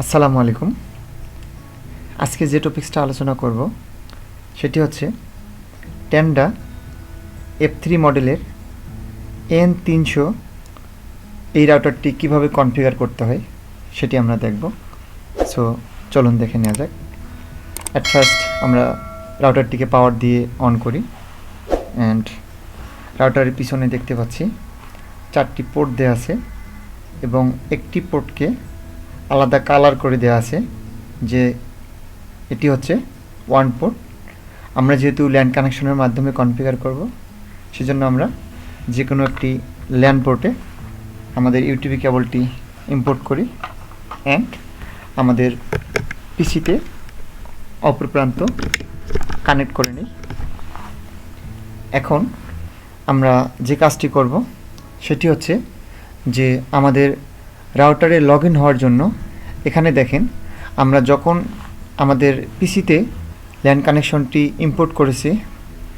আসসালামু আলাইকুম। আজকে যে টপিক্সটা আলোচনা করব সেটি হচ্ছে টেন্ডা F3 মডেলের N300 এই রাউটারটি কিভাবে কনফিগার করতে হয় সেটি আমরা দেখব। সো চলুন দেখে নেওয়া যাক। অ্যাট ফার্স্ট আমরা রাউটারটিকে পাওয়ার দিয়ে অন করি অ্যান্ড রাউটারের পিছনে দেখতে পাচ্ছি 4টি পোর্ট দেওয়া আছে এবং একটি পোর্টকে আলাদা কালার করে দেওয়া আছে যে এটি হচ্ছে ওয়ান পোর্ট। আমরা যেহেতু ল্যান কানেকশনের মাধ্যমে কনফিগার করব সেজন্য আমরা যে কোনো একটি ল্যান পোর্টে আমাদের ইউটিপি কেবলটি ইম্পোর্ট করি অ্যান্ড আমাদের পিসিতে অপর প্রান্ত কানেক্ট করে নিই। এখন আমরা যে কাজটি করব সেটি হচ্ছে যে আমাদের রাউটারে লগ ইন হওয়ার জন্য এখানে দেখেন আমরা যখন আমাদের পিসিতে ল্যান কানেকশনটি ইম্পোর্ট করেছি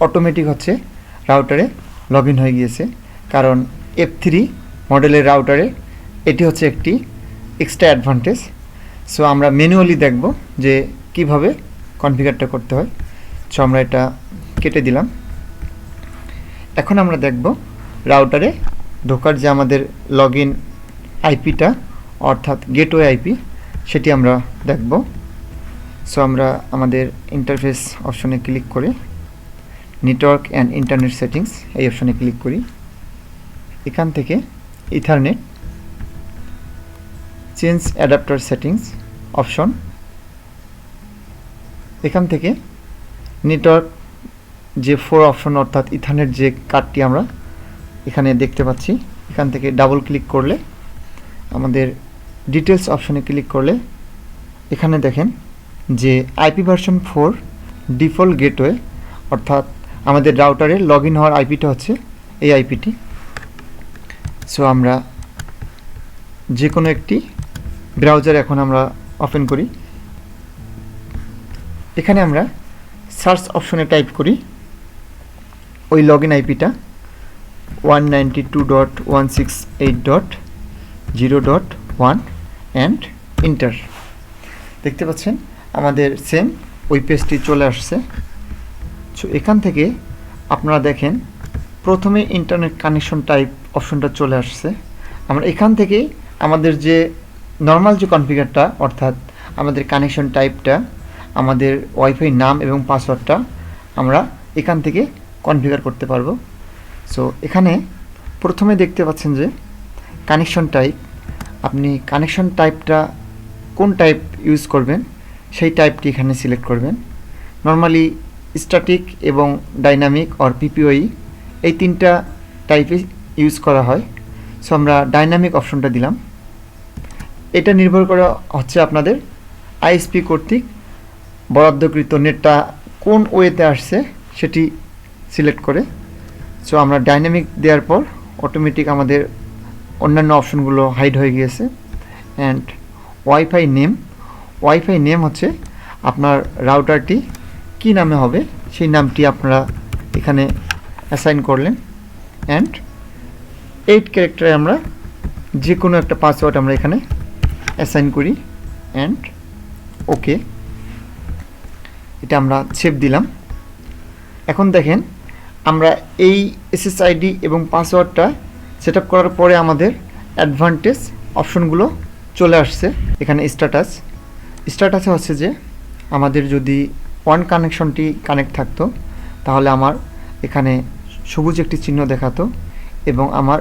অটোমেটিক হচ্ছে রাউটারে লগ ইন হয়ে গিয়েছে, কারণ F3 মডেলের রাউটারে এটি হচ্ছে একটি এক্সট্রা অ্যাডভান্টেজ। সো আমরা ম্যানুয়ালি দেখব যে কিভাবে কনফিগারটা করতে হয়। সো আমরা এটা কেটে দিলাম। এখন আমরা দেখব রাউটারে ঢোকার যে আমাদের লগ ইন আইপিটা অর্থাৎ গেটওয়ে আইপি সেটি আমরা দেখব। সো আমরা আমাদের ইন্টারফেস অপশনে ক্লিক করে নেটওয়ার্ক অ্যান্ড ইন্টারনেট সেটিংস এই অপশনে ক্লিক করি। এখান থেকে ethernet change adapter settings option, এখান থেকে নেটওয়ার্ক যে 4 অপশন অর্থাৎ ইথারনেট যে কার্ডটি আমরা এখানে দেখতে পাচ্ছি এখান থেকে ডাবল ক্লিক করলে আমাদের ডিটেলস অপশনে ক্লিক করলে এখানে দেখেন যে আইপি ভার্সন 4 ডিফল্ট গেটওয়ে অর্থাৎ আমাদের রাউটারে লগ ইন হওয়ার আইপিটা হচ্ছে এই আইপিটি। সো আমরা যে কোনো একটি ব্রাউজার এখন আমরা ওপেন করি। এখানে আমরা সার্চ অপশনে টাইপ করি ওই লগ ইন আইপিটা 192.168.0.1 অ্যান্ড ইন্টার। দেখতে পাচ্ছেন আমাদের সেম ওই পেজটি চলে আসছে। সো এখান থেকে আপনারা দেখেন প্রথমে ইন্টারনেট কানেকশন টাইপ অপশনটা চলে আসছে। আমরা এখান থেকে আমাদের যে নর্মাল যে কনফিগারটা অর্থাৎ আমাদের কানেকশন টাইপটা আমাদের ওয়াইফাই নাম এবং পাসওয়ার্ডটা আমরা এখান থেকে কনফিগার করতে পারবো। সো এখানে প্রথমে দেখতে পাচ্ছেন যে কানেকশন টাইপ, আপনি কানেকশন টাইপটা কোন টাইপ ইউজ করবেন সেই টাইপটি এখানে সিলেক্ট করবেন। নর্মালি স্ট্যাটিক এবং ডাইনামিক অর পিপিওই এই তিনটা টাইপে ইউজ করা হয়। সো আমরা ডাইনামিক অপশনটা দিলাম। এটা নির্ভর করা হচ্ছে আপনাদের আইএসপি কর্তৃক বরাদ্দকৃত নেটটা কোন ওয়েতে আসছে সেটি সিলেক্ট করে। সো আমরা ডাইনামিক দেওয়ার পর অটোমেটিক আমাদের অন্যান্য অপশনগুলো হাইড হয়ে গিয়েছে। অ্যান্ড ওয়াইফাই নেম হচ্ছে আপনার রাউটারটি কি নামে হবে সেই নামটি আপনারা এখানে অ্যাসাইন করলেন। অ্যান্ড 8 ক্যারেক্টারে আমরা যে কোনো একটা পাসওয়ার্ড আমরা এখানে অ্যাসাইন করি অ্যান্ড ওকে, এটা আমরা সেভ দিলাম। এখন দেখেন আমরা এই এসএসআইডি এবং পাসওয়ার্ডটা সেট আপ করার পরে আমাদের অ্যাডভান্টেজ অপশনগুলো চলে আসছে। এখানে স্ট্যাটাসে হচ্ছে যে আমাদের যদি ওয়ান কানেকশনটি কানেক্ট থাকতো তাহলে আমার এখানে সবুজ একটি চিহ্ন দেখাতো এবং আমার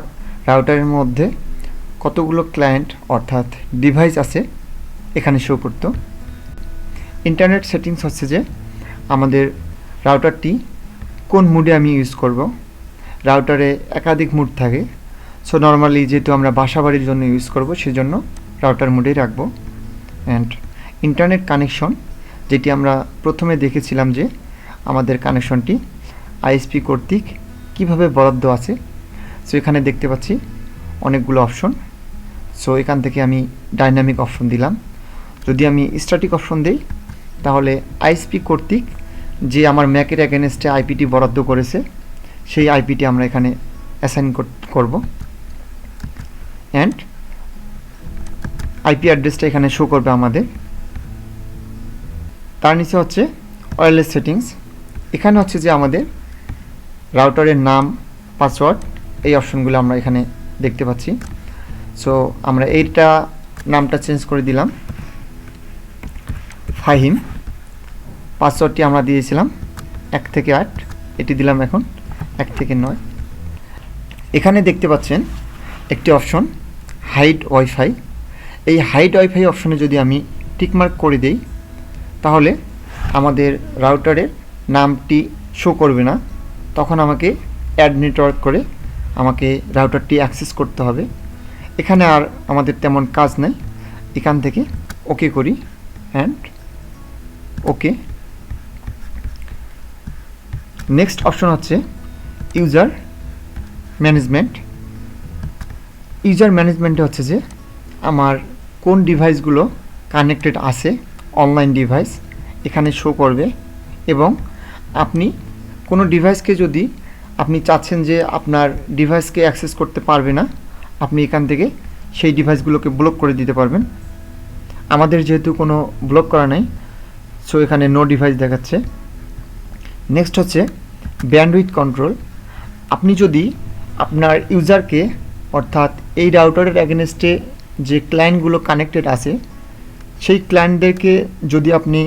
রাউটারের মধ্যে কতগুলো ক্লায়েন্ট অর্থাৎ ডিভাইস আছে এখানে শো করতো। ইন্টারনেট সেটিংস হচ্ছে যে আমাদের রাউটারটি কোন মুডে আমি ইউজ করব। রাউটারে একাধিক মুড থাকে। সো নর্মালি যেহেতু আমরা বাসাবাড়ির জন্য ইউজ করব সেজন্য রাউটার মুডেই রাখবো। অ্যান্ড ইন্টারনেট কানেকশন যেটি আমরা প্রথমে দেখেছিলাম যে আমাদের কানেকশনটি আইএসপি কর্তৃক কিভাবে বরাদ্দ আছে। সো এখানে দেখতে পাচ্ছি অনেকগুলো অপশন। সো এখান থেকে আমি ডাইনামিক অপশন দিলাম। যদি আমি স্ট্যাটিক অপশন দিই তাহলে আইএসপি কর্তৃক যে আমার ম্যাকের অ্যাগেনস্টে আইপিটি বরাদ্দ করেছে সেই আইপিটি আমরা এখানে অ্যাসাইন করব। অ্যান্ড আইপি অ্যাড্রেসটা এখানে শো করবে আমাদের। তার নিচে হচ্ছে ওয়্যারলেস সেটিংস। এখানে হচ্ছে যে আমাদের রাউটারের নাম, পাসওয়ার্ড, এই অপশনগুলো আমরা এখানে দেখতে পাচ্ছি। সো আমরা এইটা নামটা চেঞ্জ করে দিলাম ফাহিম। পাসওয়ার্ডটি আমরা দিয়েছিলাম 1 থেকে 8, এটি দিলাম এখন 1 থেকে 9। এখানে দেখতে পাচ্ছেন একটি অপশন হাইড ওয়াইফাই। এই হাইড ওয়াইফাই অপশনে যদি আমি টিকমার্ক করে দেই তাহলে আমাদের রাউটারের নামটি শো করবে না, তখন আমাকে অ্যাড নেটওয়ার্ক করে আমাকে রাউটারটি অ্যাক্সেস করতে হবে। এখানে আর আমাদের তেমন কাজ নেই, এখান থেকে ওকে করি অ্যান্ড ওকে। নেক্সট অপশন হচ্ছে ইউজার ম্যানেজমেন্ট। ইউজার ম্যানেজমেন্টে হচ্ছে যে আমার কোন ডিভাইসগুলো কানেক্টেড আছে, অনলাইন ডিভাইস এখানে শো করবে। এবং আপনি কোনো ডিভাইসকে যদি আপনি চাচ্ছেন যে আপনার ডিভাইসকে অ্যাক্সেস করতে পারবে না, আপনি এখান থেকে সেই ডিভাইসগুলোকে ব্লক করে দিতে পারবেন। আমাদের যেহেতু কোনো ব্লক করা নেই, সো এখানে নো ডিভাইস দেখাচ্ছে। নেক্সট হচ্ছে ব্যান্ডউইথ কন্ট্রোল। আপনি যদি আপনার ইউজারকে, অর্থাৎ এই রাউটারের এগেনস্টে যে ক্লায়েন্টগুলো কানেক্টেড আছে সেই ক্লায়েন্টদেরকে যদি আপনি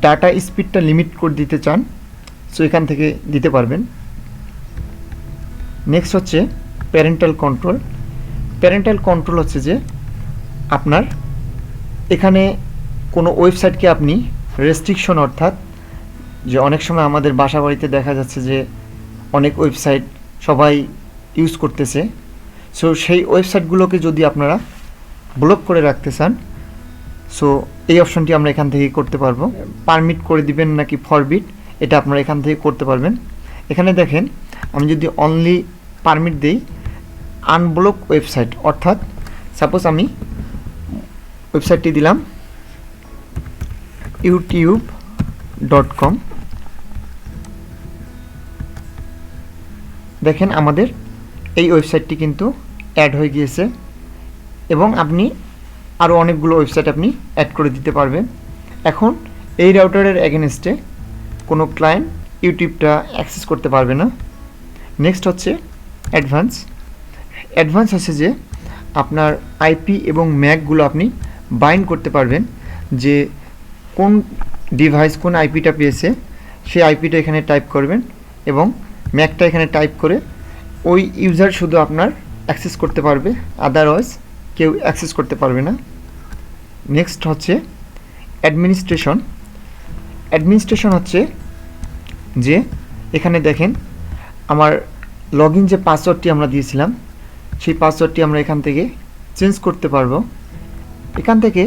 ডাটা স্পিডটা লিমিট করে দিতে চান, সো এখান থেকে দিতে পারবেন। নেক্সট হচ্ছে প্যারেন্টাল কন্ট্রোল। প্যারেন্টাল কন্ট্রোল হচ্ছে যে আপনার এখানে কোনো ওয়েবসাইটকে আপনি রেস্ট্রিকশন, অর্থাৎ যে অনেক সময় আমাদের বাসা বাড়িতে দেখা যাচ্ছে যে অনেক ওয়েবসাইট সবাই ইউজ করতেছে, সো সেই ওয়েবসাইটগুলোকে যদি আপনারা ব্লক করে রাখতে চান, সো এই অপশনটি আমরা এখান থেকে করতে পারবো। পারমিট করে দিবেন নাকি ফরবিট, এটা আপনারা এখান থেকে করতে পারবেন। এখানে দেখেন আমি যদি অনলি পারমিট দেই আনব্লক ওয়েবসাইট, অর্থাৎ সাপোজ আমি ওয়েবসাইটটি দিলাম youtube.com। দেখেন আমাদের এই ওয়েবসাইটটি কিন্তু অ্যাড হয়ে গিয়েছে এবং আপনি আরও অনেকগুলো ওয়েবসাইট আপনি অ্যাড করে দিতে পারবেন। এখন এই রাউটারের এগেনস্টে কোনো ক্লায়েন্ট ইউটিউবটা অ্যাক্সেস করতে পারবে না। নেক্সট হচ্ছে অ্যাডভান্স। অ্যাডভান্স হচ্ছে যে আপনার আইপি এবং ম্যাকগুলো আপনি বাইন্ড করতে পারবেন, যে কোন ডিভাইস কোন আইপিটা পেয়েছে সেই আইপিটা এখানে টাইপ করবেন এবং ম্যাকটা এখানে টাইপ করে ওই ইউজার শুধু আপনার অ্যাক্সেস করতে পারবে, আদারওয়াইজ কেউ অ্যাক্সেস করতে পারবে না। নেক্সট হচ্ছে অ্যাডমিনিস্ট্রেশন। অ্যাডমিনিস্ট্রেশন হচ্ছে যে এখানে দেখেন আমার লগইন যে পাসওয়ার্ডটি আমরা দিয়েছিলাম সেই পাসওয়ার্ডটি আমরা এখান থেকে চেঞ্জ করতে পারবো। এখান থেকে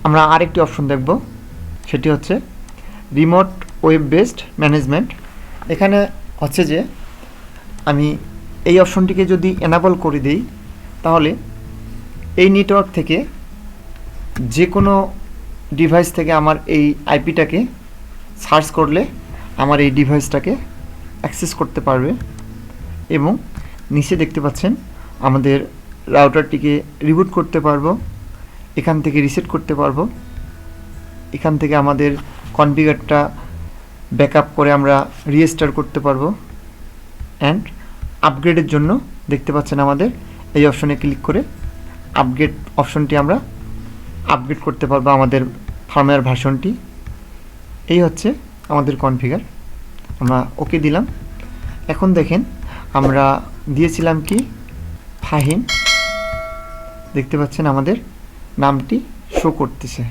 আমরা আরেকটি অপশন দেখব, সেটি হচ্ছে রিমোট ওয়েব বেসড ম্যানেজমেন্ট। এখানে হচ্ছে যে আমি এই অপশনটিকে যদি এনাবল করে দিই তাহলে এই নেটওয়ার্ক থেকে যে কোনো ডিভাইস থেকে আমার এই আইপিটাকে সার্চ করলে আমার এই ডিভাইসটাকে অ্যাক্সেস করতে পারবে। এবং নিচে দেখতে পাচ্ছেন আমাদের রাউটারটিকে রিবুট করতে পারবো, এখান থেকে রিসেট করতে পারবো, এখান থেকে আমাদের কনফিগারটা ব্যাকআপ করে আমরা রিস্টার্ট করতে পারবো। অ্যান্ড আপগ্রেডের জন্য দেখতে পাচ্ছেন আমাদের এই অপশনে ক্লিক করে আপগ্রেড অপশনটি আমরা আপগ্রেড করতে পারবো আমাদের ফার্মওয়্যার ভার্সনটি। এই হচ্ছে আমাদের কনফিগার, আমরা ওকে দিলাম। এখন দেখেন আমরা দিয়েছিলাম কি ফাহিম, দেখতে পাচ্ছেন আমাদের নামটি শো করতেছে।